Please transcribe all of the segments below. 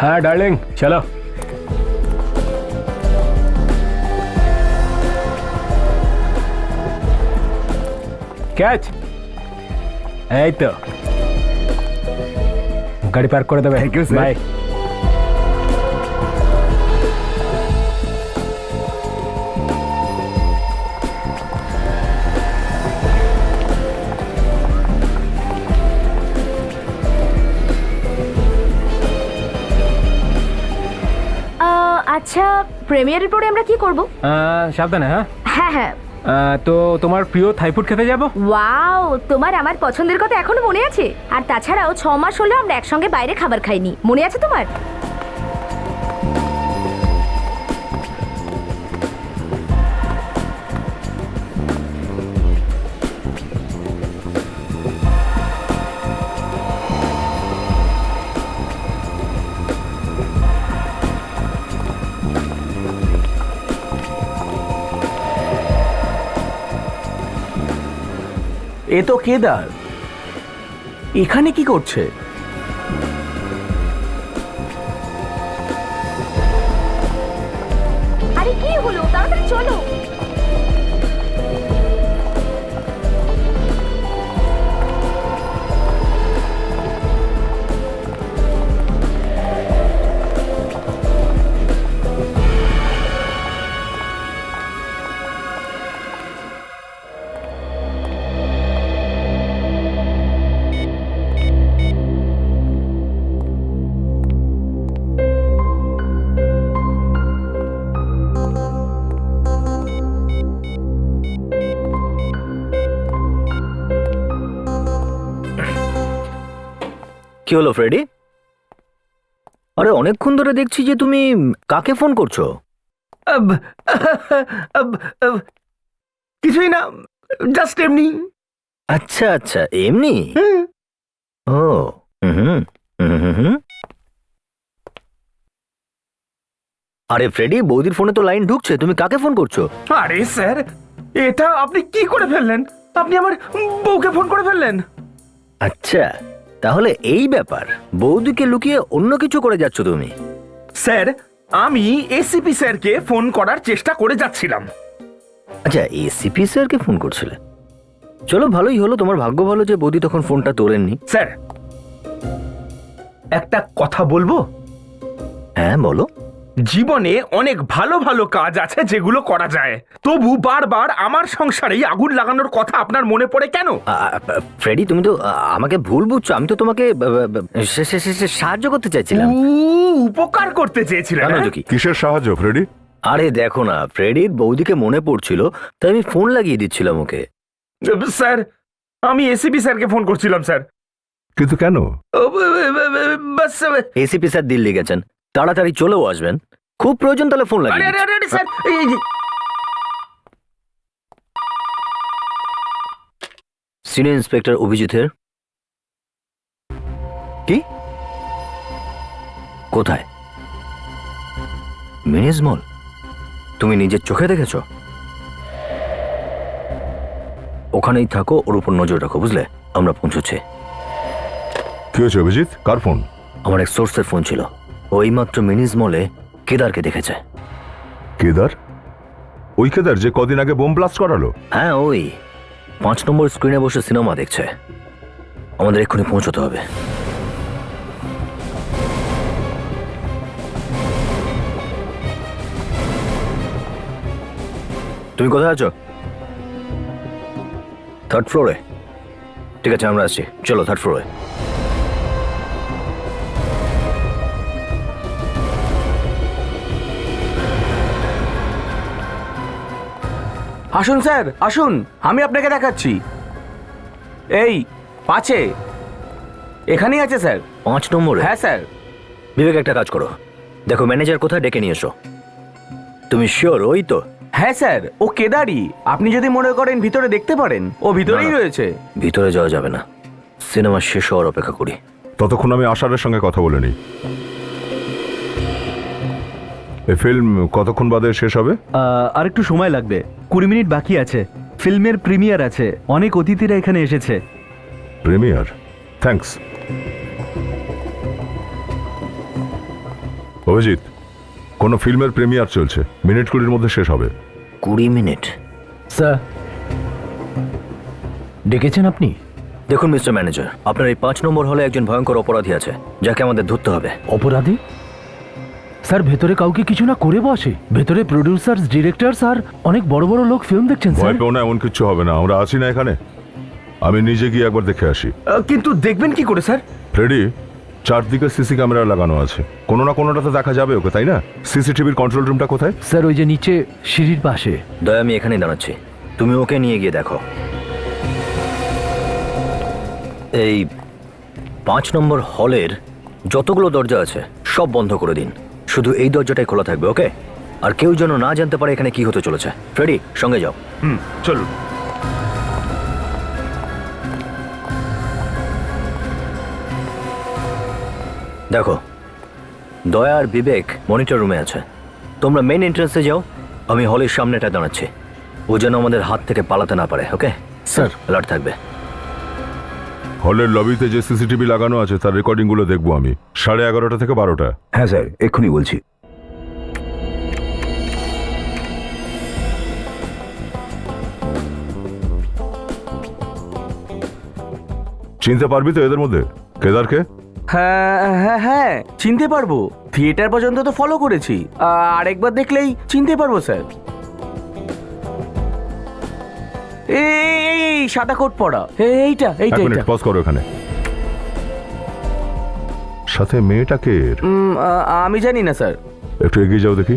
हाँ डार्लिंग चलो। ক্যাচ। এই তো গাড়ি পার্ক করে দেবে। Thank you, sir. বাই। আচ্ছা, প্রিমিয়ারের পরে আমরা কি করব? সাবধানে। হ্যাঁ হ্যাঁ হ্যাঁ। তো তোমার প্রিয় থাই ফুড খেতে যাবো। ওয়াও, তোমার আমার পছন্দের কথা এখনো মনে আছে? আর তাছাড়াও 6 মাস হলো আমরা একসঙ্গে বাইরে খাবার খাইনি, মনে আছে তোমার? এ তো কেদার, এখানে কি করছে? আরে কি হলো, তাড়াতাড়ি চলো। কি হলো ফ্রেডি? আরে অনেকক্ষণ ধরে দেখছি যে তুমি কাকে ফোন করছো? কিছুই না, জাস্ট এমনি। আচ্ছা আচ্ছা, এমনি? ও হুম হুম। আরে ফ্রেডি, বৌদির ফোনে তো লাইন ঢুকছে, তুমি কাকে ফোন করছো? আরে স্যার, এটা আপনি কি করে ফেললেন? আপনি আমার বউকে ফোন করে ফেললেন। আচ্ছা, তাহলে এই ব্যাপার। বৌদিকে লুকিয়ে অন্য কিছু করে যাচ্ছ তুমি? স্যার, আমি এসিপি স্যারকে ফোন করার চেষ্টা করে যাচ্ছিলাম। আচ্ছা, এসিপি স্যারকে ফোন করছিলে? চলো, ভালোই হলো, তোমার ভাগ্য ভালো যে বৌদি তখন ফোনটা তোলেননি। স্যার, একটা কথা বলবো? হ্যাঁ বলো। জীবনে অনেক ভালো ভালো কাজ আছে যেগুলো করা যায়, তবু বারবার আমার সংসারেই আগুন লাগানোর কথা আপনার মনে পড়ে কেন? ফ্রেডি, তুমি তো আমাকে ভুল বুঝছো। আমি তো তোমাকে সাহায্য করতে চাইছিলাম। উপকার করতে চেয়েছিলেন? কেন, হ্যাঁ? কি? কিসের সাহায্য ফ্রেডি? আরে দেখো না, ফ্রেডির বৌদিকে মনে পড়ছিল, তাই আমি ফোন লাগিয়ে দিচ্ছিলাম ওকে। স্যার, আমি এসিপি স্যারকে ফোন করছিলাম স্যার। কিন্তু কেন? বাস, এসিপি স্যার দিল্লি গেছেন, তাড়াতাড়ি চলেও আসবেন। খুব প্রয়োজন, তাহলে ফোন আরে লাগিয়ে আরে দিচ্ছি। আরে স্যার, সিনিয়র ইন্সপেক্টর অভিজিতের। কি? কোথায়? মিনিজ মল? তুমি নিজের চোখে দেখেছো? ওখানেই থাকো, ওর উপর নজর রাখো, বুঝলে? আমরা পৌঁছচ্ছি। কি হয়েছে অভিজিৎ? কার ফোন? আমার এক সোর্সের ফোন ছিল, ওই মাত্র মিনিজ মলে কেদারকে দেখেছে। কেদার? ওই কেদার যে কদিন আগে বোম ব্লাস্ট করালো? হ্যাঁ, ওই 5 নম্বর স্ক্রিনে বসে সিনেমা দেখছে। আমাদের এক্ষুনি পৌঁছতে হবে। তুমি কোথায় আছো? 3rd ফ্লোরে? ঠিক আছে, আমরা আসছি, চলো 3rd ফ্লোরে। আসুন স্যার, আসুন, আমি আপনাকে দেখাচ্ছি। এই 5-এ এখানেই আছে স্যার। 5 নম্বরে? হ্যাঁ স্যার। বিবেক, একটা কাজ করো, দেখো ম্যানেজার কোথায়, ডেকে নিয়ে এসো। তুমি শিওর ওই তো? হ্যাঁ স্যার, ও কেদারই। আপনি যদি মনে করেন ভিতরে দেখতে পারেন, ও ভিতরেই না, না। রয়েছে। ভিতরে যাওয়া যাবে না, সিনেমা শেষ হওয়ার অপেক্ষা করি। ততক্ষণ আমি আশারের সঙ্গে কথা বলে নিই। এই ফিল্ম কতক্ষণ বাদে শেষ হবে? আর একটু সময় লাগবে, 20 মিনিট বাকি আছে। ফিল্মের প্রিমিয়ার আছে, অনেক অতিথিরা এখানে এসেছে। প্রিমিয়ার? থ্যাঙ্কস। অভিজিৎ, কোনো ফিল্মের প্রিমিয়ার চলছে, মিনিট 20 মধ্যে শেষ হবে। 20 মিনিট? স্যার, ডেকেছেন আপনি? দেখুন মিস্টার ম্যানেজার, আপনার এই 5 নম্বর হলে একজন ভয়ঙ্কর অপরাধী আছে যাকে আমাদের ধরতে হবে। অপরাধী? স্যার, ভেতরে কাউকে কিছু না করে বসে? ভেতরে প্রডিউসার, ডিরেক্টরস আর অনেক বড় বড় লোক ফিল্ম দেখছেন স্যার। ভয় পেও না, এমন কিচ্ছু হবে না, আমরা আছি না এখানে। আমি নিজে গিয়ে একবার দেখে আসি। কিন্তু দেখবেন কি করে স্যার? ফ্রেডি, চারদিকে সিসি ক্যামেরা লাগানো আছে, কোনো না কোনোটাতে দেখা যাবে ওকে, তাই না? সিসিটিভির কন্ট্রোল রুমটা কোথায়? স্যার, ওই যে নিচে সিঁড়ির পাশে। দয়া, আমি এখানেই দাঁড়াচ্ছি, তুমি ওকে নিয়ে গিয়ে দেখো। এই 5 নম্বর হলের যতগুলো দরজা আছে সব বন্ধ করে দিন, শুধু এই দরজাটাই খোলা থাকবে, ওকে? আর কেউ যেন না জানতে পারে এখানে কি হতে চলেছে। ফ্রেডি, সঙ্গে যাও। চলুন। দেখো, দয়া আর বিবেক মনিটর রুমে আছে, তোমরা মেইন এন্ট্রান্সে যাও, আমি হলের সামনেটা দাঁড়াচ্ছি। ও যেন আমাদের হাত থেকে পালাতে না পারে, ওকে? স্যার। অ্যালার্ট থাকবে। হলের লবিতে যে সিসিটিভি লাগানো আছে তার রেকর্ডিংগুলো দেখবো আমি, 11:30 থেকে 12টা। হ্যাঁ স্যার, এক্ষুনি বলছি। চিনতে পারবি তো এদের মধ্যে কেদারকে? হ্যাঁ হ্যাঁ হ্যাঁ, চিনতে পারবো। থিয়েটার পর্যন্ত তো ফলো করেছি, আরেকবার দেখলেই চিনতে পারবো স্যার। এই সাদা কোট পরা, এইটা এক এইটা মিনিট এইটা। পজ করো এখানে। সাথে মেয়েটাকে আমি জানি না স্যার। একটু এগিয়ে যাও দেখি।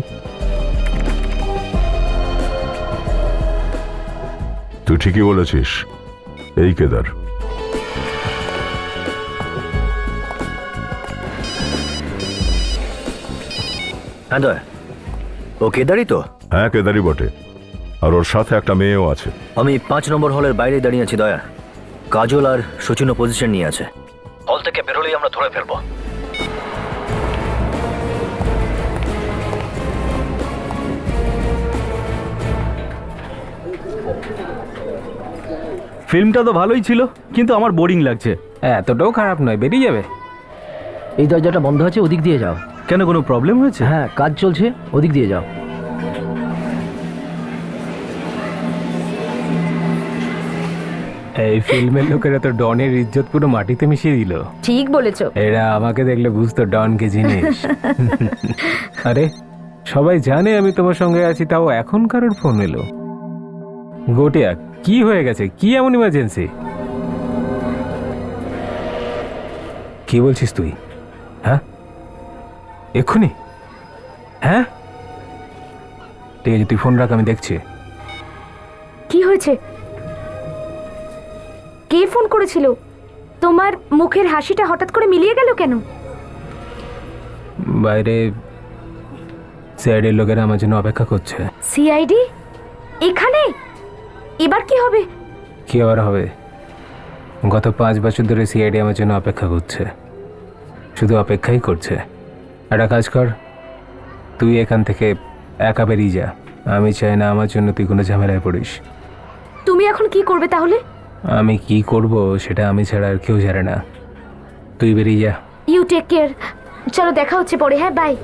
তুই ঠিকই বলেছিস, এই কেদার। হ্যাঁ দয়া, ও কেদারই তো? হ্যাঁ, কেদারই বটে, আর ওর সাথে একটা মেয়েও আছে। আমি 5 নম্বর হলের বাইরে দাঁড়িয়ে আছি দয়া। কাজল আর সচিনও পজিশন নিয়ে আছে, হল থেকে বেরোলেই আমরা ধরে ফেলবো। ফিল্মটা তো ভালোই ছিল, কিন্তু আমার বোরিং লাগছে। এতটাও খারাপ নয়, বেরিয়ে যাবে। এই দরজাটা বন্ধ আছে, ওদিক দিয়ে যাও। কেন, কোনো প্রবলেম হয়েছে? হ্যাঁ, কাজ চলছে, ওদিক দিয়ে যাও। এই ফিল্মের লোকেরা তো ডনের ইজ্জত পুরো মাটিতে মিশিয়ে দিল। ঠিক বলেছো। এরা আমাকে দেখলে বুঝতো ডনকে জিনিস। আরে, সবাই জানে আমি তোমার সঙ্গে আছি, তাও এখন কারোর ফোন এলো? গোটিয়া, কি হয়ে গেছে? কি এমন ইমার্জেন্সি? কি বলছিস তুই? হ্যাঁ, এক্ষুনি? হ্যাঁ, ঠিক আছে, তুই ফোন রাখ, আমি দেখছি। কি হয়েছে? কে ফোন করেছিল? তোমার মুখের হাসিটা হঠাৎ করে মিলিয়ে গেল কেন? বাইরে সিআইডির লোকেরা আমার জন্য অপেক্ষা করছে। সিআইডি এখানে? এবার কি হবে? কি আবার হবে? গত 5 বছর ধরে সিআইডি আমার জন্য অপেক্ষা করছে, শুধু অপেক্ষাই করছে। একটা কাজ কর, তুই এখান থেকে একা বেরিয়ে যা। আমি চাই না আমার জন্য তুই কোনো ঝামেলায় পড়িস। তুমি এখন কি করবে তাহলে? আমি কি করব সেটা আমি ছাড়া আর কেউ জানে না। তুই বেরিয়ে যা। You take care. চলো, দেখা হচ্ছে পরে। হ্যাঁ, বাই।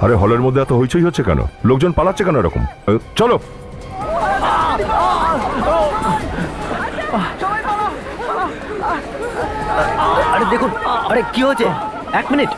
আরে, হলের মধ্যে এত হইচই হচ্ছে কেন? লোকজন পালাচ্ছে কেন এরকম? চলো। আরে দেখুন, আরে কি হয়েছে? 1 মিনিট।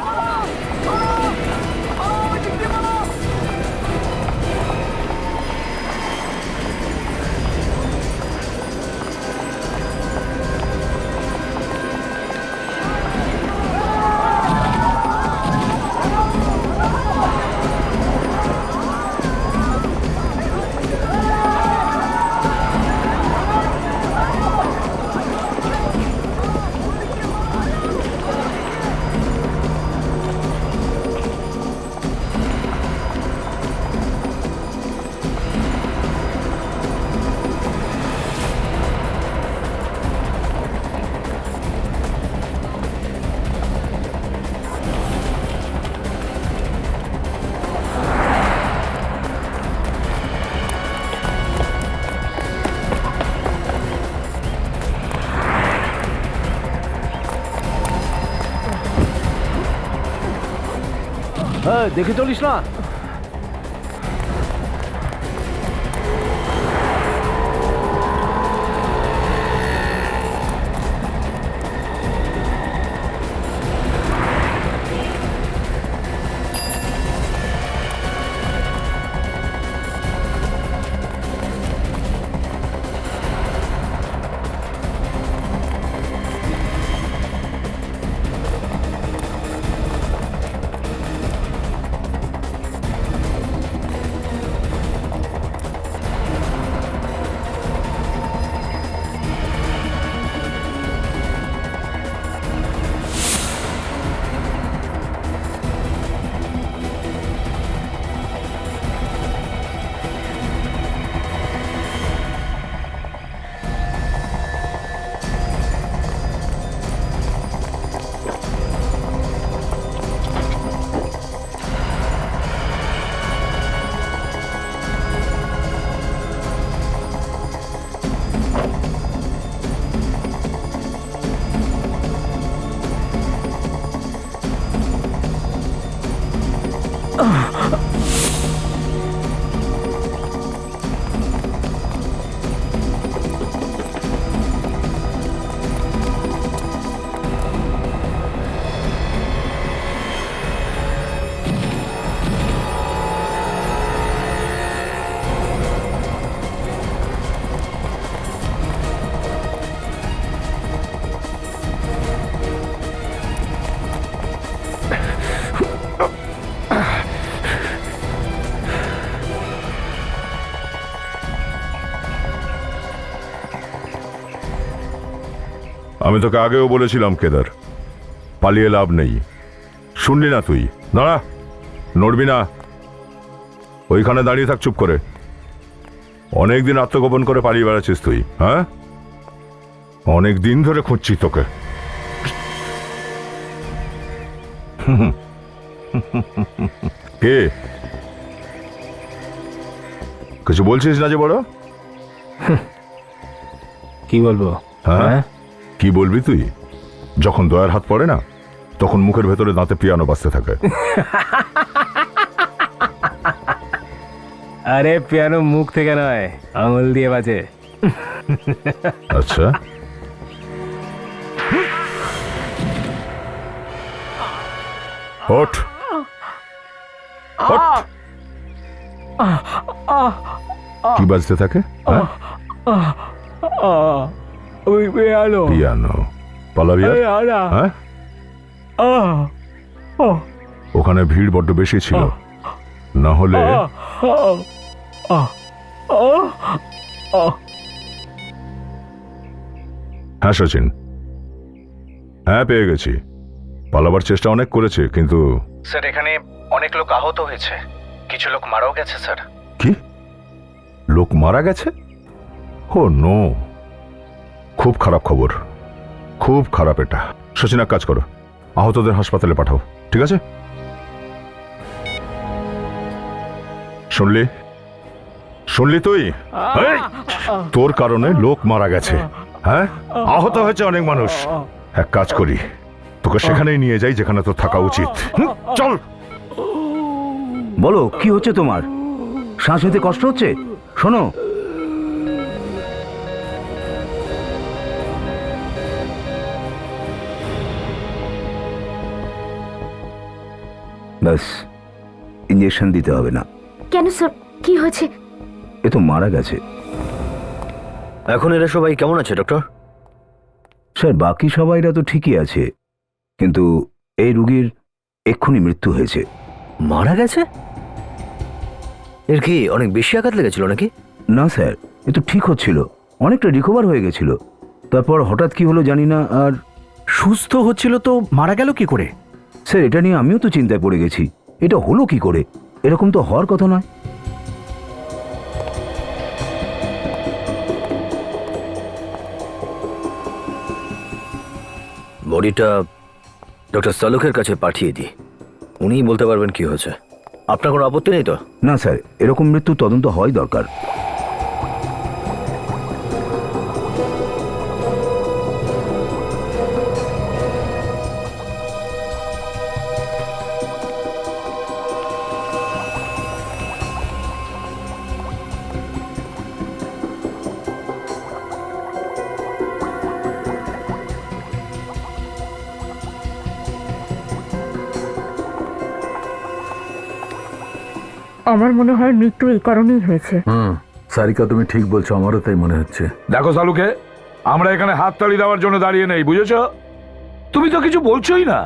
হ্যাঁ, দেখে চলিস না। আমি তোকে আগেও বলেছিলাম কেদার, পালিয়ে লাভ নেই। শুনলি না তুই? দাঁড়া, নড়বি না, ওইখানে দাঁড়িয়ে থাক চুপ করে। অনেকদিন আত্মগোপন করে পালিয়ে বেড়াচ্ছিস তুই, হ্যাঁ? অনেক দিন ধরে খুঁজছি তোকে। কে? কিছু বলছিস না যে বড়? কি বলবো? হ্যাঁ, কি বলবি তুই? যখন দয়ার হাত পড়ে না, তখন মুখের ভেতরে দাঁতে পিয়ানো বাজতে থাকে। আরে পিয়ানো মুখ থেকে নয়, আঙুল দিয়ে বাজে। আচ্ছা, ওঠ ওঠ। কি বাজতে থাকে? হ্যাঁ? ওই পিয়ানো। পিয়ানো। পালাবি আর? হ্যাঁ? ওখানে ভিড় বড্ড বেশি ছিল, না হলে হ্যাঁ সচিন, হ্যাঁ পেয়ে গেছি। পালাবার চেষ্টা অনেক করেছে, কিন্তু স্যার এখানে অনেক লোক আহত হয়েছে, কিছু লোক মারাও গেছে স্যার। কি? লোক মারা গেছে? ও নো, খুব খারাপ খবর, খুব খারাপ এটা। সচিন এক কাজ করো, আহতদের হাসপাতালে পাঠাও, ঠিক আছে? শুনলি? শুনলি তুই? এই, তোর কারণে লোক মারা গেছে, হ্যাঁ, আহত হয়েছে অনেক মানুষ। এক কাজ করি, তোকে সেখানেই নিয়ে যাই যেখানে তোর থাকা উচিত। চল। বলো কি হচ্ছে তোমার? শ্বাস নিতে কষ্ট হচ্ছে? শোনো, ব্যাস, ইঞ্জেকশন দিতে হবে না। কেন স্যার, কি হয়েছে? এ তো মারা গেছে। এখন এরা সবাই কেমন আছে ডক্টর? স্যার বাকি সবাইরা তো ঠিকই আছে, কিন্তু এই রুগীর এক্ষুনি মৃত্যু হয়েছে। মারা গেছে? এর কি অনেক বেশি আঘাত লেগেছিল নাকি? না স্যার, এ তো ঠিক হচ্ছিল, অনেকটা রিকভার হয়ে গেছিল, তারপর হঠাৎ কি হলো জানি না। আর সুস্থ হচ্ছিল তো মারা গেল কি করে? স্যার এটা নিয়ে আমিও তো চিন্তায় পড়ে গেছি, এটা হলো কি করে? এরকম তো হওয়ার কথা নয়। বডিটা ডক্টর সালুকের কাছে পাঠিয়ে দিই, উনিই বলতে পারবেন কি হয়েছে। আপনার কোনো আপত্তি নেই তো? না স্যার, এরকম মৃত্যু তদন্ত হওয়াই দরকার। আমার মনে হয় মৃত্যু এই কারণেই হয়েছে। সারিকা তুমি ঠিক বলছো, আমারও তাই মনে হচ্ছে। দেখো সালুকে, আমরা এখানে হাততালি দেওয়ার জন্য দাঁড়িয়ে নেই, বুঝেছ? তুমি তো কিছু বলছোই না,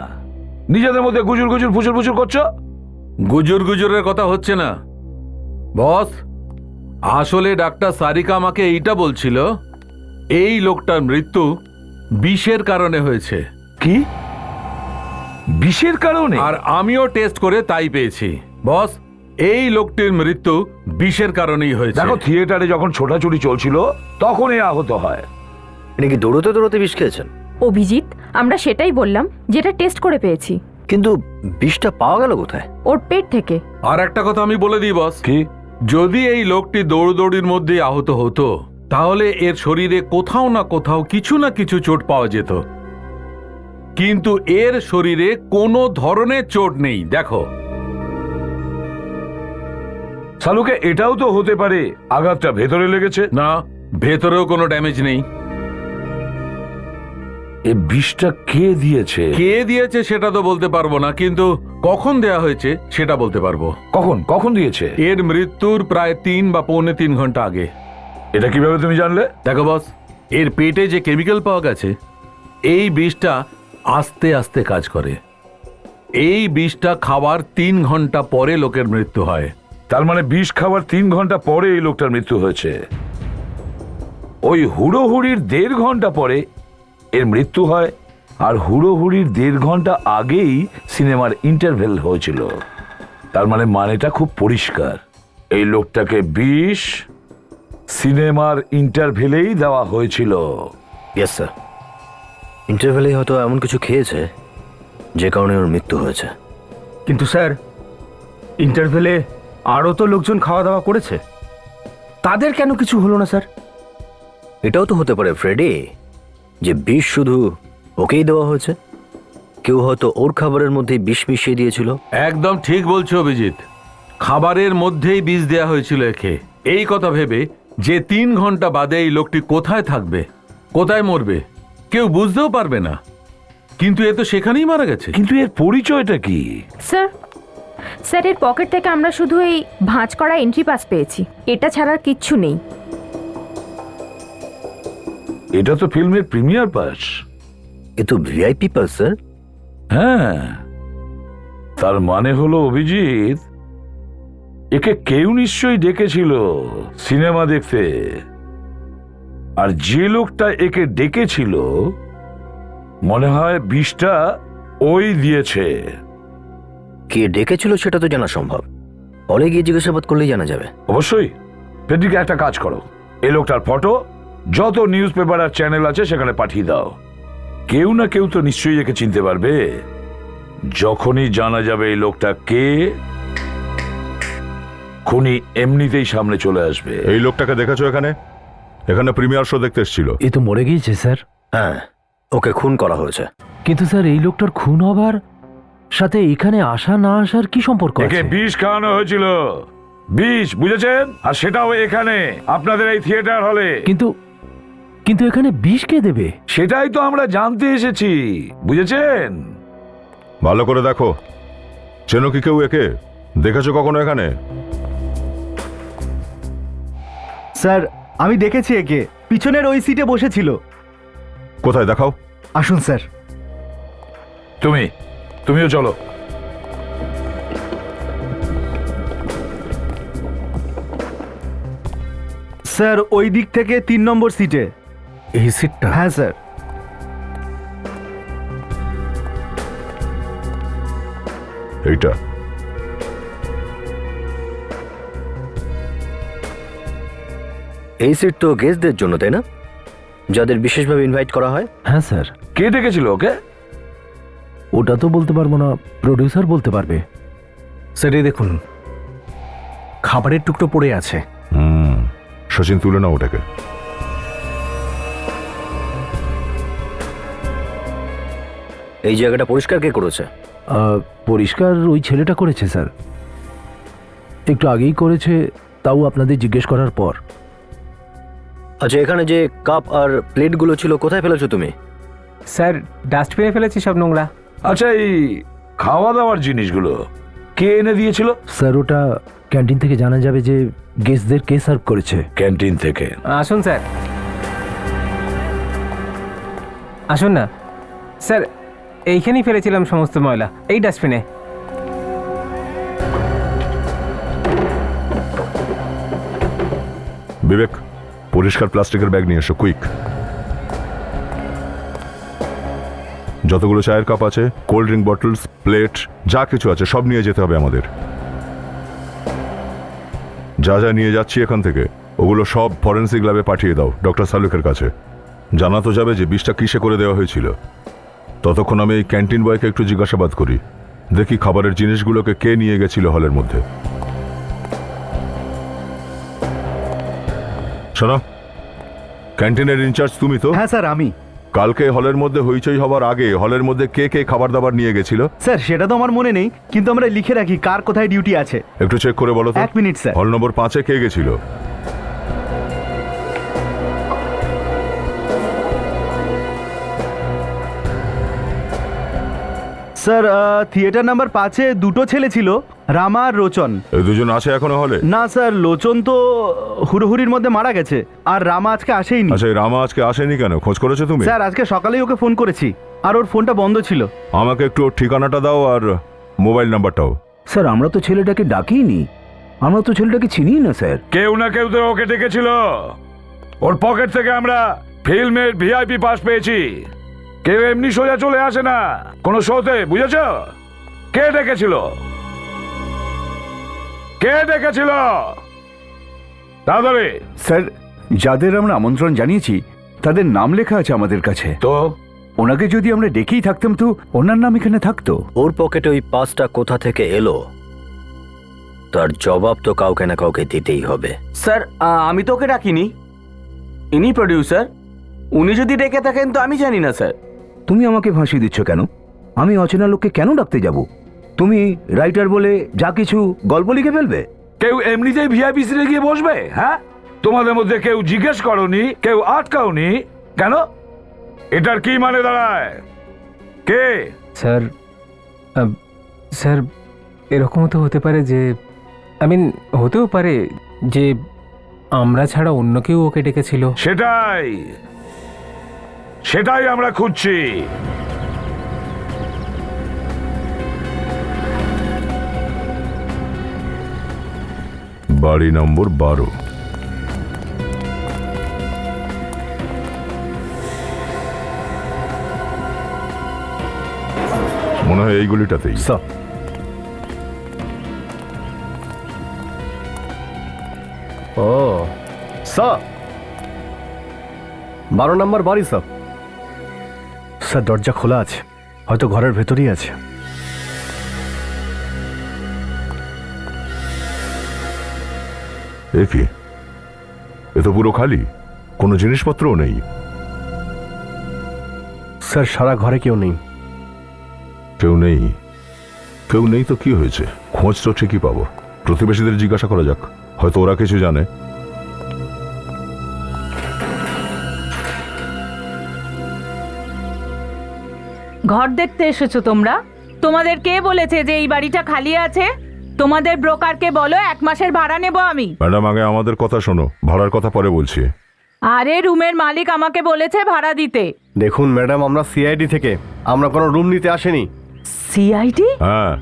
নিজেদের মধ্যে গুজুর গুজুর ফুচুর ফুচুর করছো। গুজুর গুজুরের কথা হচ্ছে না বস। আসলে ডাক্তার সারিকা আমাকে এইটা বলছিল, এই লোকটার মৃত্যু বিষের কারণে হয়েছে। কি বিষের কারণে? আর আমিও টেস্ট করে তাই পেয়েছি বস, এই লোকটির মৃত্যু বিষের কারণেই হয়েছে। দেখো, থিয়েটারে যখন ছোটাছুটি চলছিল তখনই আহত হয়। ইনি কি দৌড়তে দৌড়তে বিষ খেয়েছেন? অভিজিৎ, আমরা সেটাই বললাম যেটা টেস্ট করে পেয়েছি। কিন্তু বিষটা পাওয়া গেল কোথায়? ওর পেট থেকে। আর একটা কথা আমি বলে দিই বস, কি? যদি এই লোকটি দৌড়দৌড়ির মধ্যে আহত হতো তাহলে এর শরীরে কোথাও না কোথাও কিছু না কিছু চোট পাওয়া যেত, কিন্তু এর শরীরে কোনো ধরনের চোট নেই। দেখো সালুকে, এটাও তো হতে পারে আঘাতটা ভেতরে লেগেছে। না, ভেতরেও কোনো ড্যামেজ নেই। এই বিষটা কে দিয়েছে? কে দিয়েছে সেটা তো বলতে পারবো না, কিন্তু কখন দেয়া হয়েছে সেটা বলতে পারবো। কখন কখন দিয়েছে? এর মৃত্যুর প্রায় 3 বা পৌনে 3 ঘন্টা আগে। এটা কিভাবে তুমি জানলে? দেখো বস, এর পেটে যে কেমিক্যাল পাওয়া গেছে, এই বিষটা আস্তে আস্তে কাজ করে। এই বিষটা খাওয়ার 3 ঘন্টা পরে লোকের মৃত্যু হয়। তার মানে বিষ খাওয়ার 3 ঘন্টা পরে এই লোকটার মৃত্যু হয়েছে। ওই হুড়োহুড়ির 1.5 ঘন্টা পরে এর মৃত্যু হয়, আর হুড়োহুড়ির 1.5 ঘন্টা আগেই সিনেমার ইন্টারভেল হয়েছিল। তার মানে মানেটা খুব পরিষ্কার, এই লোকটাকে বিষ সিনেমার ইন্টারভেলেই দেওয়া হয়েছিল। ইয়েস স্যার, ইন্টারভেলে হয়তো এমন কিছু খেয়েছে যে কারণে ওর মৃত্যু হয়েছে। কিন্তু স্যার, ইন্টারভেলে আরও তো লোকজন খাওয়া দাওয়া করেছে, তাদের কেন কিছু হলো না স্যার? এটাও তো হতে পারে ফ্রেডি, যে বিষ শুধু ওকেই দেওয়া হয়েছে। কেউ হয়তো ওর খাবারের মধ্যে বিষ মিশিয়ে দিয়েছিল। একদম ঠিক বলছো অভিজিৎ, খাবারের মধ্যেই বিষ দেয়া হয়েছিল একে, এই কথা ভেবে যে 3 ঘন্টা বাদে এই লোকটি কোথায় থাকবে, কোথায় মরবে কেউ বুঝতেও পারবে না, কিন্তু এ তো সেখানেই মারা গেছে। কিন্তু এর পরিচয়টা কি? স্যার এর পকেট থেকে আমরা শুধু এই ভাঁজ করা এন্ট্রি পাস পেয়েছি, এটা ছাড়া কিচ্ছু নেই। এটা তো ফিল্মের প্রিমিয়ার পাস। এ তো ভিআইপি পাস স্যার। হ্যাঁ, তার মানে হলো অভিজিৎ, একে কেউ নিশ্চয়ই ডেকেছিল সিনেমা দেখতে, আর যে লোকটা একে ডেকেছিল মনে হয় বিষটা ওই দিয়েছে। কে ডেকেছিল সেটা তো জানা সম্ভব, হলে গিয়ে জিজ্ঞাসাবাদ করলেই জানা যাবে। অবশ্যই। ফেডরিকা, একটা কাজ করো, এই লোকটার ফটো যত নিউজ পেপার আর চ্যানেল আছে সেখানে পাঠিয়ে দাও। কেউ না কেউ তো নিশ্চয়ই একে চিনতে পারবে। যখনই জানা যাবে এই লোকটা কে, খুনি এমনিতেই সামনে চলে আসবে। এই লোকটাকে দেখেছো এখানে? এখানে প্রিমিয়ার শো দেখতে এসেছিল। এ তো মরে গিয়েছে স্যার। হ্যাঁ, ওকে খুন করা হয়েছে। কিন্তু স্যার এই লোকটার খুন হবার সাথে এখানে আসা না আসার কি সম্পর্ক একে আছে? বিষ খাওয়ানো হয়েছিল, বিষ, বুঝেছেন? আর সেটাও এখানে, আপনাদের এই থিয়েটার হলে। কিন্তু এখানে বিষ কে দেবে? সেটাই তো আমরা জানতে এসেছি, বুঝেছেন? ভালো করে দেখো, চেনো কি কেউ একে? দেখেছো কখনো এখানে? স্যার, আমি দেখেছি একে, পিছনের ওই সিটে বসেছিল। কোথায় দেখাও। আসুন স্যার। তুমিও চলো। স্যার, ওই দিক থেকে 3 নম্বর সিটে। এই সিটটা? হ্যাঁ স্যার। এইটা এই সিট তো গেস্টদের জন্য, তাই না? যাদের বিশেষভাবে ইনভাইট করা হয়। হ্যাঁ স্যার। কে ডেকেছিল ওকে? ওটা তো বলতে পারবো না, প্রডিউসার বলতে পারবে। স্যার, এই দেখুন, খাবারের টুকরো পড়ে আছে। সচিন, তুলে নাও ওটাকে। এই জায়গাটা পরিষ্কার কে করেছে? পরিষ্কার ওই ছেলেটা করেছে স্যার, একটু আগেই করেছে, তাও আপনাদের জিজ্ঞেস করার পর। আচ্ছা, এখানে যে কাপ আর প্লেটগুলো ছিল কোথায় ফেলেছো তুমি? স্যার, ডাস্টবিনে ফেলেছি সব নোংরা। আচ্ছা, এই খাওয়া দাওয়ার জিনিসগুলো কে এনে দিয়েছিল? স্যার ওটা ক্যান্টিন থেকে জানা যাবে যে গেস্টদের কে সার্ভ করেছে। ক্যান্টিন থেকে আসুন স্যার, আসুন না স্যার, এইখানেই ফেলেছিলাম সমস্ত ময়লা, এই ডাস্টবিনে। বিবেক, পরিষ্কার প্লাস্টিকের ব্যাগ নিয়ে এসো, কুইক। যতগুলো চায়ের কাপ আছে, কোল্ড ড্রিঙ্ক বটলস, প্লেট, যা কিছু আছে সব নিয়ে যেতে হবে আমাদের। যা যা নিয়ে যাচ্ছি এখান থেকে ওগুলো সব ফরেন্সিক ল্যাবে পাঠিয়ে দাও ডক্টর সালুকের কাছে। জানা তো যাবে যে বিষটা কিসে করে দেওয়া হয়েছিল। ততক্ষণ আমি এই ক্যান্টিন বয়কে একটু জিজ্ঞাসাবাদ করি, দেখি খাবারের জিনিসগুলোকে কে নিয়ে গেছিল হলের মধ্যে। শোনো, ক্যান্টিনের ইনচার্জ তুমি তো? হ্যাঁ স্যার, আমি। কালকে হলের মধ্যে হইচই হবার আগে হলের মধ্যে কে কে খাবার দাবার নিয়ে গেছিল? স্যার সেটা তো আমার মনে নেই, কিন্তু আমরা লিখে রাখি কার কোথায় ডিউটি আছে। একটু চেক করে বলো তো। 1 মিনিট স্যার। হল নম্বর 5-এ কে গেছিল? স্যার থিয়েটার নাম্বার 5-এ দুটো ছেলে ছিল, রামা আর লোচন। এই দুজন আছে এখনো হলে? না স্যার, লোচন তো হুড়োহুড়ির মধ্যে মারা গেছে, আর রামা আজকে আসেইনি। আচ্ছা, এই রামা আজকে আসেনি কেন? খোঁজ করেছো তুমি? স্যার আজকে সকালেই ওকে ফোন করেছি, আর ওর ফোনটা বন্ধ ছিল। আমাকে একটু ওর ঠিকানাটা দাও আর মোবাইল নাম্বারটাও। স্যার আমরা তো ছেলেটাকে ডাকিনি, আমরা তো ছেলেটাকে চিনি না স্যার। কেউ না কেউ তো ওকে ডেকেছিল। ওর পকেট থেকে আমরা ফিল্মের ভিআইপি পাস পেয়েছি। কেউ এমনি সোজা চলে আসে না কোনো শোতে, বুঝেছ? কে ডেকেছিল? কে ডেকেছিল? তাড়াতাড়ি। স্যার যাদের আমরা আমন্ত্রণ জানিয়েছি তাদের নাম লেখা আছে আমাদের কাছে। তো ওনাকে যদি আমরা ডেকেই থাকতাম তো ওনার নাম এখানে থাকতো। ওর পকেটে ওই পাসটা কোথা থেকে এলো তার জবাব তো কাউকে না কাউকে দিতেই হবে। স্যার আমি তো ওকে ডাকিনি, ইনি প্রডিউসার। উনি যদি ডেকে থাকেন তো আমি জানি না স্যার। তুমি আমাকে ফাঁসি দিচ্ছ কেন? আমি অচেনা লোককে কেন ডাকতে যাব? তুমি রাইটার বলে যা কিছু গল্প লিখে ফেলবে। কেউ এমনিতেই ভিআইপি সিটে গিয়ে বসবে? হ্যাঁ, তোমাদের মধ্যে কেউ জিজ্ঞেস করনি, কেউ আটকাওনি কেন? এটার কি মানে দাঁড়ায়? কে? স্যার স্যার এরকমও তো হতে পারে যে, হতেও পারে যে আমরা ছাড়া অন্য কেউ ওকে ডেকেছিল। সেটাই সেটাই আমরা খুঁজছি। বাড়ি নম্বর 12। মনে হয় এই গলিটাতেই। স্যার ও স্যার, 12 নম্বর বাড়ি স্যার। স্যার দরজা খোলা আছে, হয়তো ঘরের ভেতরেই আছে। এ কি? এ তো পুরো খালি, কোনো জিনিসপত্রও নেই। স্যার সারা ঘরে কেউ নেই। কেউ নেই? কেউ নেই তো কি হয়েছে? খোঁজ তো ঠিকই পাবো। প্রতিবেশীদের জিজ্ঞাসা করা যাক, হয়তো ওরা কিছু জানে। ঘর দেখতে এসেছো তোমরা? তোমাদের কে বলেছে যে এই বাড়িটা খালি আছে? তোমাদের ব্রোকারকে বলো 1 মাসের ভাড়া নেব আমি। ম্যাডাম, আগে আমাদের কথা শোনো, ভাড়ার কথা পরে বলছি। আরে রুমের মালিক আমাকে বলেছে ভাড়া দিতে। দেখুন ম্যাডাম, আমরা সিআইডি থেকে, আমরা কোনো রুম নিতে আসেনি। সিআইডি? হ্যাঁ,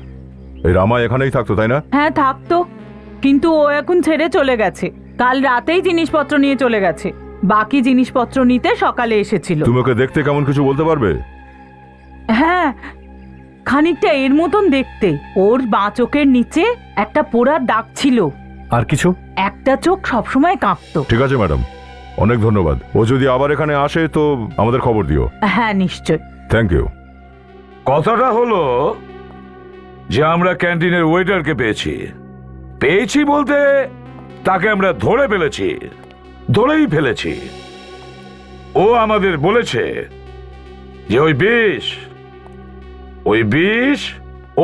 এই রামা এখানেই থাকতো তাই না? হ্যাঁ থাকতো, কিন্তু ও এখন ছেড়ে চলে গেছে। কাল রাতেই জিনিসপত্র নিয়ে চলে গেছে। বাকি জিনিসপত্র নিতে সকালে এসেছিল। তুমি ওকে দেখতে কেমন কিছু বলতে পারবে? হ্যাঁ, খানিকটা এর মতন দেখতে। ওর বাঁ চোখের নিচে একটা পোড়ার দাগ ছিল। আর কিছু? একটা চোখ সবসময় কাঁপতো। ঠিক আছে ম্যাডাম, অনেক ধন্যবাদ। ও যদি আবার এখানে আসে তো আমাদের খবর দিও। হ্যাঁ নিশ্চয়। Thank you. কথাটা হলো যে আমরা ক্যান্টিনের ওয়েটারকে পেয়েছি বলতে তাকে আমরা ধরেই ফেলেছি। ও আমাদের বলেছে যে ওই বিষ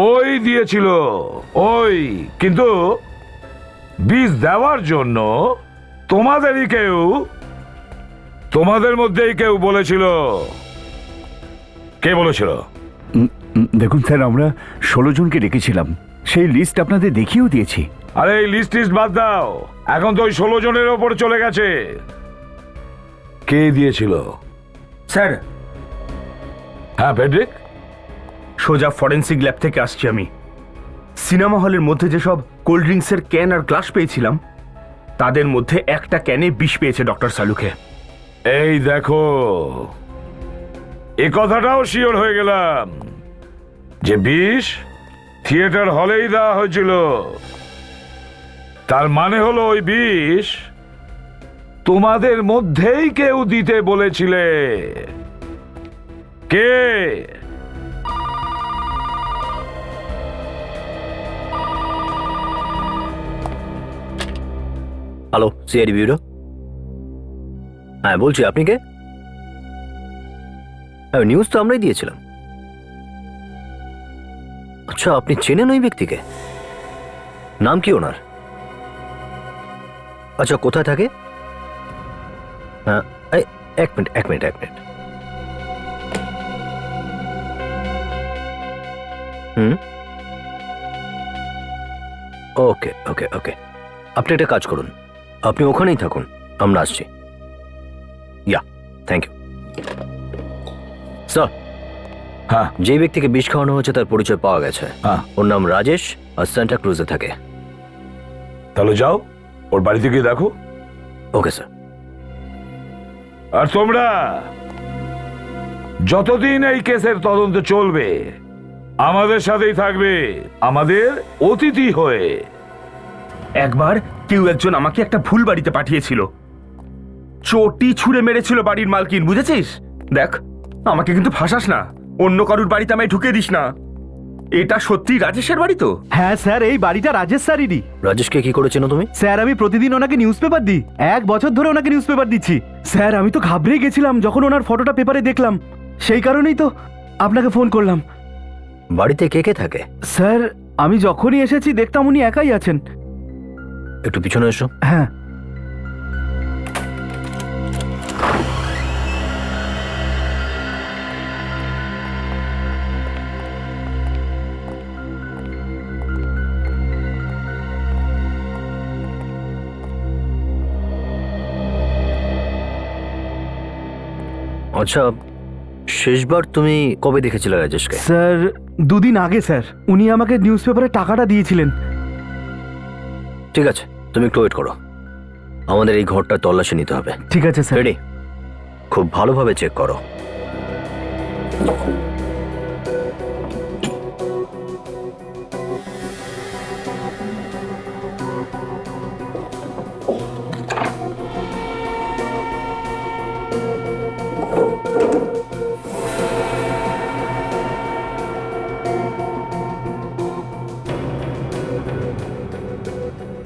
ওই দিয়েছিল। কিন্তু বিষ দেওয়ার জন্য তোমাদের মধ্যেই কেউ বলেছিল। কে বলেছিল? দেখুন স্যার, আমরা 16 জনকে ডেকেছিলাম, সেই লিস্ট আপনাদের দেখিয়েও দিয়েছি। আরে এই লিস্ট টিস্ট বাদ দাও, এখন তো ওই 16 জনের ওপর চলে গেছে। কে দিয়েছিল? স্যার, হ্যাঁ ফেডরিক, সোজা ফরেন্সিক ল্যাব থেকে আসছি আমি। সিনেমা হলের মধ্যে যেসব কোল্ড ড্রিঙ্কসের ক্যান আর গ্লাস পেয়েছিলাম, তাদের মধ্যে একটা ক্যানে বিষ পেয়েছে ডক্টর সালুকে। এই দেখো, এ কথাটাও শিওর হয়ে গেলাম যে বিষ থিয়েটার হলেই দেওয়া হয়েছিল। তার মানে হলো ওই বিষ তোমাদের মধ্যেই কেউ দিতে বলেছিলে। কে? Hello, CID bureau. হ্যাঁ বলছি, আপনি কে? হ্যাঁ, নিউজ তো আমরাই দিয়েছিলাম। আচ্ছা, আপনি চেনেন ওই ব্যক্তিকে? নাম কি ওনার? আচ্ছা, কোথায় থাকে? হ্যাঁ, এক মিনিট। ওকে, আপনি একটা কাজ করুন, আপনি ওখানেই থাকুন, আমরা আসছি। ইয়া, থ্যাংক ইউ স্যার। হ্যাঁ, যে ব্যক্তিকে বিষ খাওয়ানো হয়েছে তার পরিচয় পাওয়া গেছে। হ্যাঁ, ওর নাম রাজেশ আর সান্টা ক্রুজে থাকে। তাহলে যাও, ওর বাড়িতে গিয়ে দেখো। Okay sir. আর তোমরা যতদিন এই কেসের তদন্ত চলবে আমাদের সাথেই থাকবে, আমাদের অতিথি হয়ে। একবার কেউ একজন আমাকে একটা ভুল বাড়িতে পাঠিয়েছিল, চটি ছুঁড়ে মেরেছিল বাড়ির মালকিন, বুঝেছিস? দেখ, আমাকে কিন্তু ফাঁসাস না, অন্য কারুর বাড়িতে আমায় ঢুকে দিস না। এটা সত্যি রাজেশের বাড়ি তো? হ্যাঁ স্যার, এই বাড়িটা রাজেশ স্যারেরই। রাজেশকে কি করেছেন তুমি? স্যার, আমি প্রতিদিন ওনাকে নিউজ পেপার দিই, 1 বছর ধরে ওনাকে নিউজ পেপার দিচ্ছি। স্যার, আমি তো ঘাবড়ে গেছিলাম যখন ওনার ফটোটা পেপারে দেখলাম, সেই কারণেই তো আপনাকে ফোন করলাম। বাড়িতে কে কে থাকে? স্যার, আমি যখনই এসেছি দেখতাম উনি একাই আছেন। একটু পিছনে এসো। হ্যাঁ। আচ্ছা, শেষবার তুমি কবে দেখেছিলে রাজেশকে? স্যার, 2 দিন আগে স্যার, উনি আমাকে নিউজ পেপারে টাকাটা দিয়েছিলেন। ঠিক আছে, তুমি একটু ওয়েট করো, আমাদের এই ঘরটা তল্লাশি নিতে হবে। ঠিক আছে স্যার। রেডি? খুব ভালোভাবে চেক করো।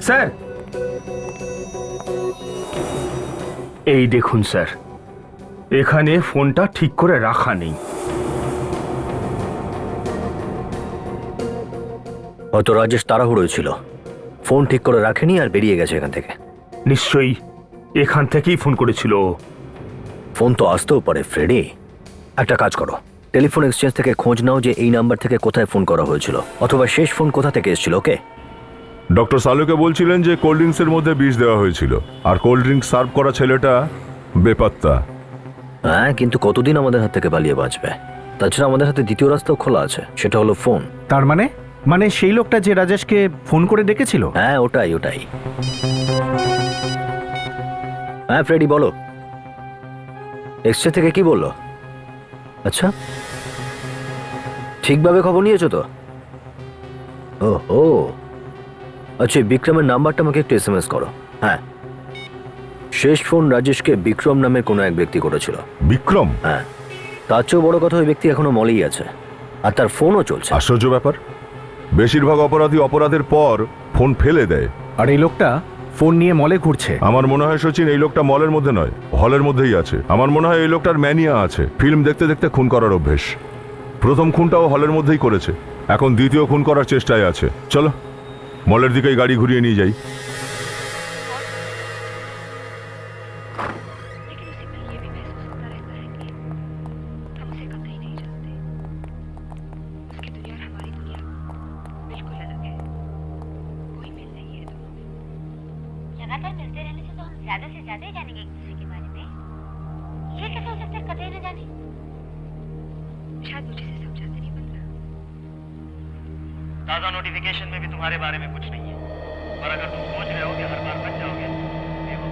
স্যার, এই দেখুন স্যার, এখানে ফোনটা ঠিক করে রাখা নেই। হয়তো রাজেশ তাড়াহুড়োয় ছিল, ফোন ঠিক করে রাখেনি আর বেরিয়ে গেছে এখান থেকে। নিশ্চয়ই এখান থেকেই ফোন করেছিল। ফোন তো আসতেও পারে ফ্রেডি। একটা কাজ করো, টেলিফোন এক্সচেঞ্জ থেকে খোঁজ নাও যে এই নাম্বার থেকে কোথায় ফোন করা হয়েছিল, অথবা শেষ ফোন কোথা থেকে এসেছিল। ওকে? ডক্টর সালুকে বলছিলেন যে কোল্ড ড্রিঙ্কসের মধ্যে বিষ দেওয়া হয়েছিল, আর কোল্ড ড্রিঙ্কস সার্ভ করা ছেলেটা বেপাত্তা। হ্যাঁ, কিন্তু কতদিন আমাদের হাত থেকে পালিয়ে বাঁচবে? তাছাড়া আমাদের হাতে দ্বিতীয় রাস্তাও খোলা আছে, সেটা হলো ফোন। তার মানে সেই লোকটা যে রাজেশকে ফোন করে ডেকেছিল? হ্যাঁ, ওটাই। হ্যাঁ ফ্রেডি, বলো, এক্সচেঞ্জ থেকে কি বললো? আচ্ছা, ঠিকভাবে খবর নিয়েছো তো? ও, আচ্ছা, বিক্রমের নাম্বারটা আমাকে একটু SMS করো। হ্যাঁ, শেষ ফোন রাজেশকে বিক্রম নামের কোনো এক ব্যক্তি করেছিল। বিক্রম? হ্যাঁ, তার চেয়েও বড় কথা, ওই ব্যক্তি এখনো মলেই আছে, আর তার ফোনও চলছে। আশ্চর্য ব্যাপার, বেশিরভাগ অপরাধী অপরাধের পর ফোন ফেলে দেয়, আর এই লোকটা ফোন নিয়ে মলে ঘুরছে। আমার মনে হয় সচিন, এই লোকটা মলের মধ্যে নয়, হলের মধ্যেই আছে। আমার মনে হয় এই লোকটার ম্যানিয়া আছে, ফিল্ম দেখতে দেখতে খুন করার অভ্যেস। প্রথম খুনটাও হলের মধ্যেই করেছে, এখন দ্বিতীয় খুন করার চেষ্টায় আছে। চলো মলের দিকেই গাড়ি ঘুরিয়ে নিয়ে যাই। लगातार मिलते रहने से तो हम ज्यादा से ज्यादा ही जानेंगे एक दूसरे के बारे में। ये कैसे हो सकता है कतई न जाने? शायद मुझे से समझाते नहीं बन रहा। ताज़ा नोटिफिकेशन में भी तुम्हारे बारे में कुछ नहीं है, और अगर तुम सोच रहे हो कि हर बार बच जाओगे, देखो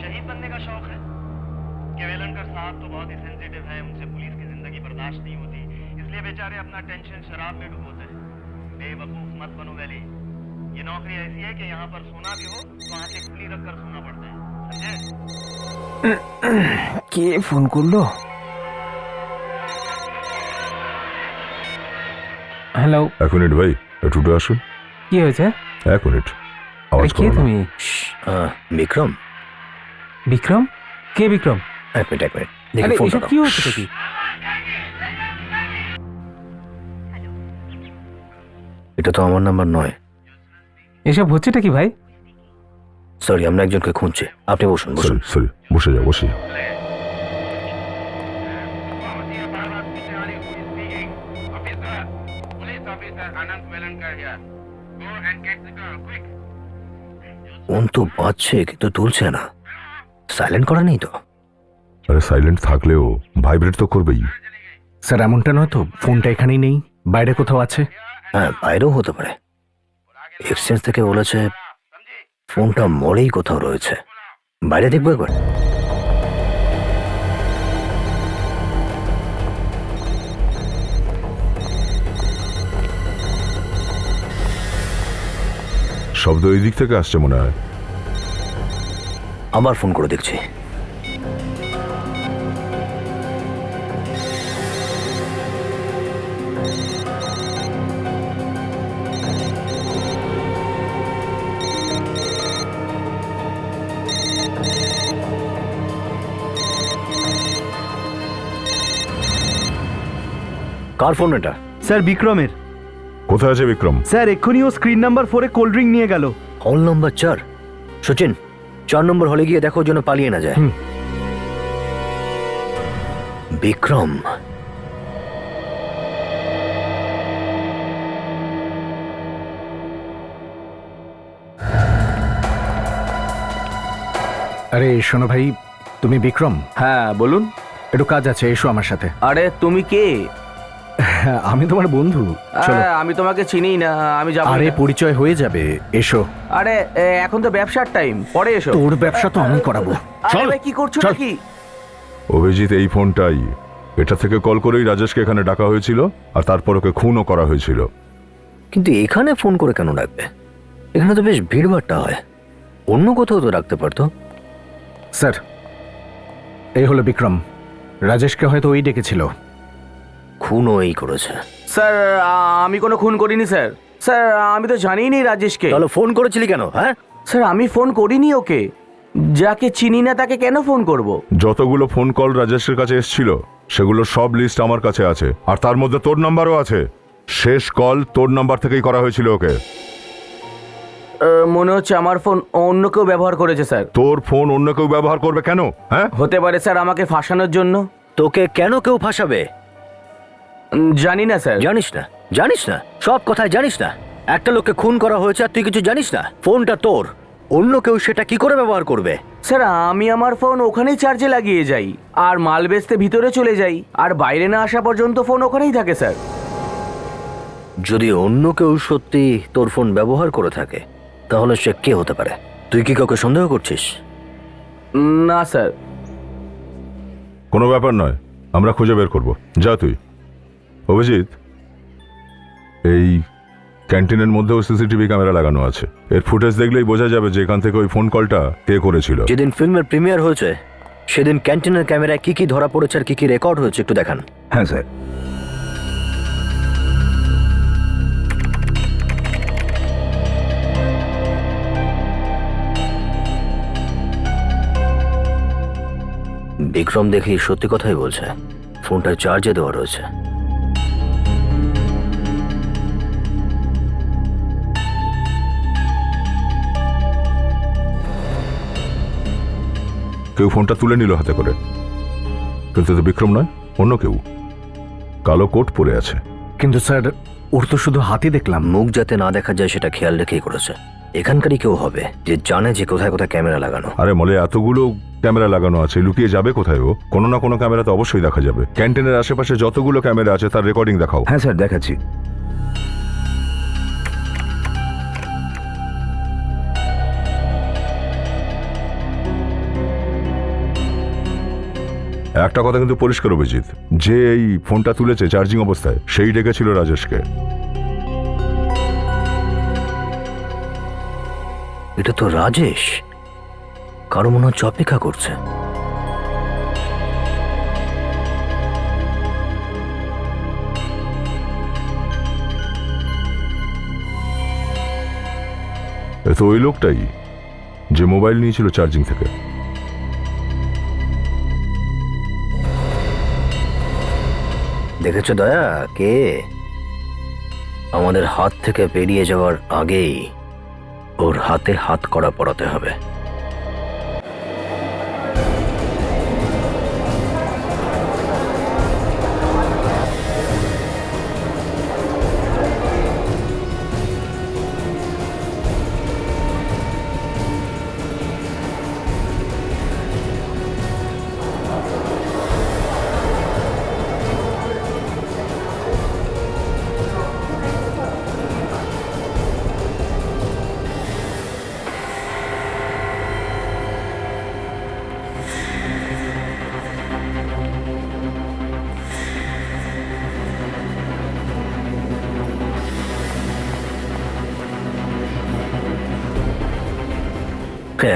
शहीद बनने का शौक है। केवलकर साहब तो बहुत ही सेंसिटिव है, उनसे पुलिस की जिंदगी बर्दाश्त नहीं होती, इसलिए बेचारे अपना टेंशन शराब में डुबोते हैं। बेवकूफ मत बनो वैली, ये नौकरी ऐसी है कि यहाँ पर सोना भी हो तो आंखें खुली रखकर सोना पड़ता है, समझे? কে ফোন করলো? হ্যালো, 1 মিনিট ভাই, একটু উঠে আসুন। কি হয়েছে? 1 মিনিট, আরে আওয়াজ কে করো না। তুমি? বিক্রম, বিক্রম? কে বিক্রম? এক মিনিট আরে দেখি ফোনটা এসব কি হচ্ছে কি? এটা তো আমার নাম্বার নয়। এসব হচ্ছেটা কি ভাই? সরি, আমরা একজনকে খুঁজছি। আপনি বসুন সরি বসুন। সরি, বসে যাও বসে যাও। ফোন তো বাজছে কিন্তু তুলছে না, সাইলেন্ট করা নেই তো? আরে সাইলেন্ট থাকলেও ভাইব্রেট তো করবেই। স্যার এমনটা নয় তো, ফোনটা এখানেই নেই, বাইরে কোথাও আছে? হ্যাঁ, বাইরেও হতে পারে। এক্সচেঞ্জ থেকে বলেছে ফোনটা মোড়েই কোথাও রয়েছে, বাইরে দেখবো একবার। শব্দ এই দিক থেকে আসছে মনে হয়। আবার ফোন করে দেখছি। কার ফোন এটা? স্যার বিক্রমের। কোথায় আছে বিক্রম? স্যার এক্ষুনি ও স্ক্রিন নাম্বার 4-এ কোল্ড ড্রিঙ্ক নিয়ে গেল। হল নম্বর 4। সচিন, 4 নম্বর হলে গিয়ে দেখো যেন পালিয়ে না যায়। বিক্রম, আরে শোনো ভাই, তুমি বিক্রম? হ্যাঁ বলুন। একটু কাজ আছে, এসো আমার সাথে। আরে তুমি কে? আমি তোমার বন্ধু। চলো। আমি তোমাকে চিনি না, আমি যাবো। আরে পরিচয় হয়ে যাবে, এসো। আরে এখন তো ব্যবসার টাইম, পরে এসো। তোর ব্যবসা তো আমি করাবো। চল, কি করছো নাকি? অভিজিৎ, এই ফোনটাই, এটা থেকে কল করেই রাজেশকে এখানে ডাকা হয়েছিল, আর তারপর ওকে খুনও করা হয়েছিল। কিন্তু এখানে ফোন করে কেন ডাকবে? এখানে তো বেশ ভিড়ভাট্টা হয়, অন্য কোথাও তো রাখতে পারতো। স্যার এই হলো বিক্রম, রাজেশকে হয়তো ওই ডেকেছিল। খুনও এই করেছে। স্যার আমি কোনো খুন করিনি স্যার। স্যার আমি তো জানিই নি রাজেশকে। তাহলে ফোন করেছিলি কেন? হ্যাঁ স্যার, আমি ফোন করিনি ওকে। যাকে চিনি না তাকে কেন ফোন করব? যতগুলো ফোন কল রাজেশের কাছে এসেছিল সেগুলোর সব লিস্ট আমার কাছে আছে, আর তার মধ্যে তোর নাম্বারও আছে। শেষ কল তোর নাম্বার থেকেই করা হয়েছিল ওকে। মনে হচ্ছে আমার ফোন অন্য কেউ ব্যবহার করেছে স্যার। তোর ফোন অন্য কেউ ব্যবহার করবে কেন? হ্যাঁ, হতে পারে স্যার আমাকে ফাঁসানোর জন্য। তোকে কেন কেউ ফাঁসাবে? জানি না স্যার। জানিস না? জানিস না? সব কথায় জানিস না? একটা লোককে খুন করা হয়েছে আর তুই কিছু জানিস না? ফোনটা তোর, অন্য কেউ সেটা কি করে ব্যবহার করবে? স্যার আমি আমার ফোন ওখানেই চার্জে লাগিয়ে যাই, আর মাল বেচতে ভিতরে চলে যাই, আর বাইরে না আসা পর্যন্ত ফোন ওখানেই থাকে স্যার। যদি অন্য কেউ সত্যি তোর ফোন ব্যবহার করে থাকে তাহলে সে কে হতে পারে? তুই কি কাউকে সন্দেহ করছিস? না স্যার। কোনো ব্যাপার নয়, আমরা খুঁজে বের করব। যা তুই। অভিজিৎ, এই ক্যান্টিনের মধ্যেও সিসিটিভি ক্যামেরা লাগানো আছে, এর ফুটেজ দেখলেই বোঝা যাবে যে এখান থেকে ওই ফোন কলটা কে করেছিল। যেদিন ফিল্মের প্রিমিয়ার হয়েছে সেদিন ক্যান্টিনের ক্যামেরায় কি কি ধরা পড়েছে আর কি কি রেকর্ড হয়েছে একটু দেখান। হ্যাঁ স্যার। বিক্রম দেখি সত্যি কথাই বলছে, ফোনটা চার্জে দেওয়া রয়েছে। কেউ ফোনটা তুলে নিল হাতে করে, কিন্তু তো বিক্রম নয়, অন্য কেউ। কালো কোট পরে আছে। কিন্তু স্যার ওর তো শুধু হাতই দেখলাম। মুখ যাতে না দেখা যায় সেটা খেয়াল রেখেই করেছে। এখানকারই কেউ হবে যে জানে যে কোথায় কোথায় ক্যামেরা লাগানো। আরে মলে এতগুলো ক্যামেরা লাগানো আছে, লুকিয়ে যাবে কোথায় ও? কোনো না কোনো ক্যামেরা তো অবশ্যই দেখা যাবে। ক্যান্টিনের আশেপাশে যতগুলো ক্যামেরা আছে তার রেকর্ডিং দেখাও। হ্যাঁ স্যার, দেখাচ্ছি। একটা কথা কিন্তু পরিষ্কার অভিজিৎ, যে এই ফোনটা তুলেছে চার্জিং অবস্থায় সেই ডেকেছিল রাজেশকে। এটা তো রাজেশ, কারো মনে হচ্ছে অপেক্ষা করছে। এ তো ওই লোকটাই যে মোবাইল নিয়েছিল চার্জিং থেকে। দেখেছো দয়া, কে আমাদের হাত থেকে বেরিয়ে যাওয়ার আগেই ওর হাতে হাত কড়া পরাতে হবে।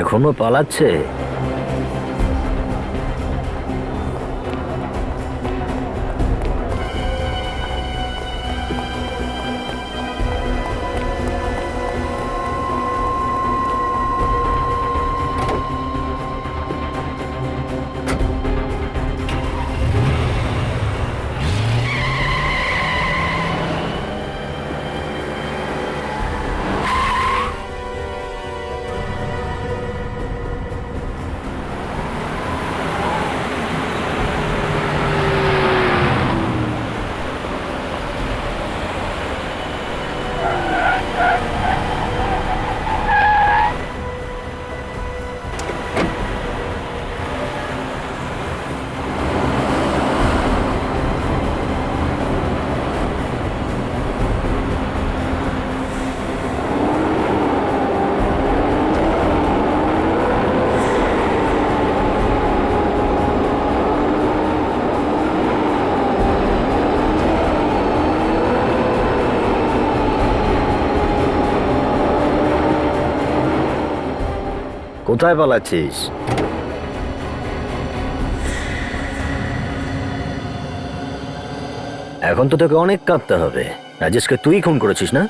এখনো পালাচ্ছে? কোথায় পালাচ্ছিস? এখন তো তোকে অনেক কাঁদতে হবে। রাজেশকে তুই খুন করেছিস না?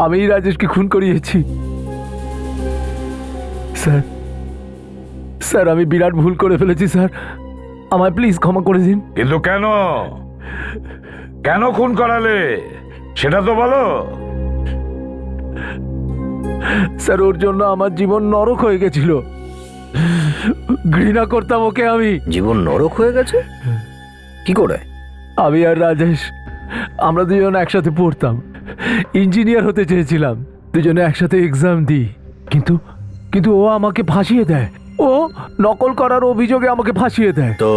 আমি রাজেশকে খুন করিয়েছি স্যার। স্যার, আমি বিরাট ভুল করে ফেলেছি স্যার, আমায় প্লিজ ক্ষমা করে দিন। কিন্তু কেন কেন খুন করালে সেটা তো বলো। স্যার, ওর জন্য আমার জীবন নরক হয়ে গেছিল। ঘৃণা করতাম ওকে আমি। জীবন নরক হয়ে গেছে কি করে? আমি আর রাজেশ, আমরা দুজন একসাথে পড়তাম, ইঞ্জিনিয়ার হতে চেয়েছিলাম, দুজনে একসাথে এক্সাম দিই। কিন্তু কিন্তু ও আমাকে ফাঁসিয়ে দেয়। ও নকল করার অভিযোগে আমাকে ফাঁসিয়ে দেয়। তো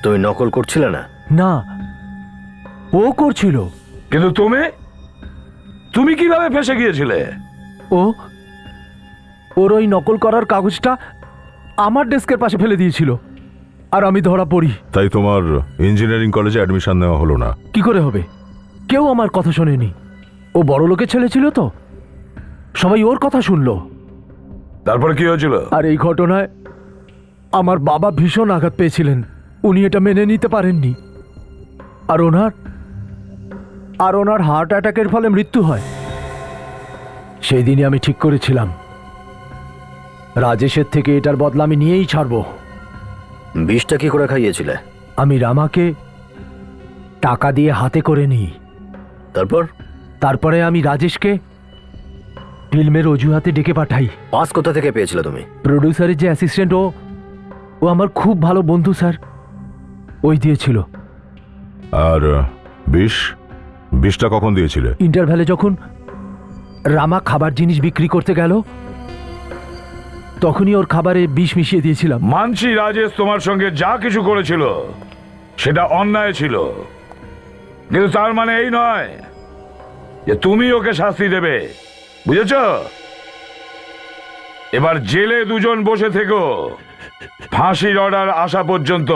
তুমি নকল করছিলে না? না, ও করছিল। কিন্তু তুমি কিভাবে ফেঁসে গিয়েছিলে? ওর ওই নকল করার কাগজটা আমার ডেস্কের পাশে ফেলে দিয়েছিল, আর আমি ধরা পড়ি। তাই তোমার ইঞ্জিনিয়ারিং কলেজে অ্যাডমিশন নেওয়া হলো না? কি করে হবে? কেউ আমার কথা শোনেনি। ও বড় লোকের ছেলে ছিল তো, সবাই ওর কথা শুনলো। তারপর কি হয়েছিল? আর এই ঘটনায় আমার বাবা ভীষণ আঘাত পেয়েছিলেন। উনি এটা মেনে নিতে পারেননি, আর ওনার হার্ট অ্যাটাকের ফলে মৃত্যু হয়। সেই দিনই আমি ঠিক করেছিলাম রাজেশের থেকে এটার বদলা আমি নিয়েই ছাড়বো। বিষটা কি করে খাইয়েছিলে? আমি রামাকে টাকা দিয়ে হাতে করে নিই। তারপরে আমি রাজেশকে ফিল্মের অজুহাতে ডেকে পাঠাই। পাস কোথা থেকে পেয়েছিলে তুমি? প্রডিউসারের যে অ্যাসিস্ট্যান্ট, ও আমার খুব ভালো বন্ধু স্যার, ওই দিয়েছিল। আর বিষটা কখন দিয়েছিলে? ইন্টারভ্যালে যখন রামা খাবার জিনিস বিক্রি করতে গেল, তখনই ওর খাবারে বিষ মিশিয়ে দিয়েছিলাম। মানছি রাজেশ তোমার সঙ্গে যা কিছু করেছিল সেটা অন্যায় ছিল, কিন্তু তার মানে এই নয় যে তুমি ওকে শাস্তি দেবে, বুঝেছ? এবার জেলে দুজন বসে থেকো ফাঁসির অর্ডার আসা পর্যন্ত।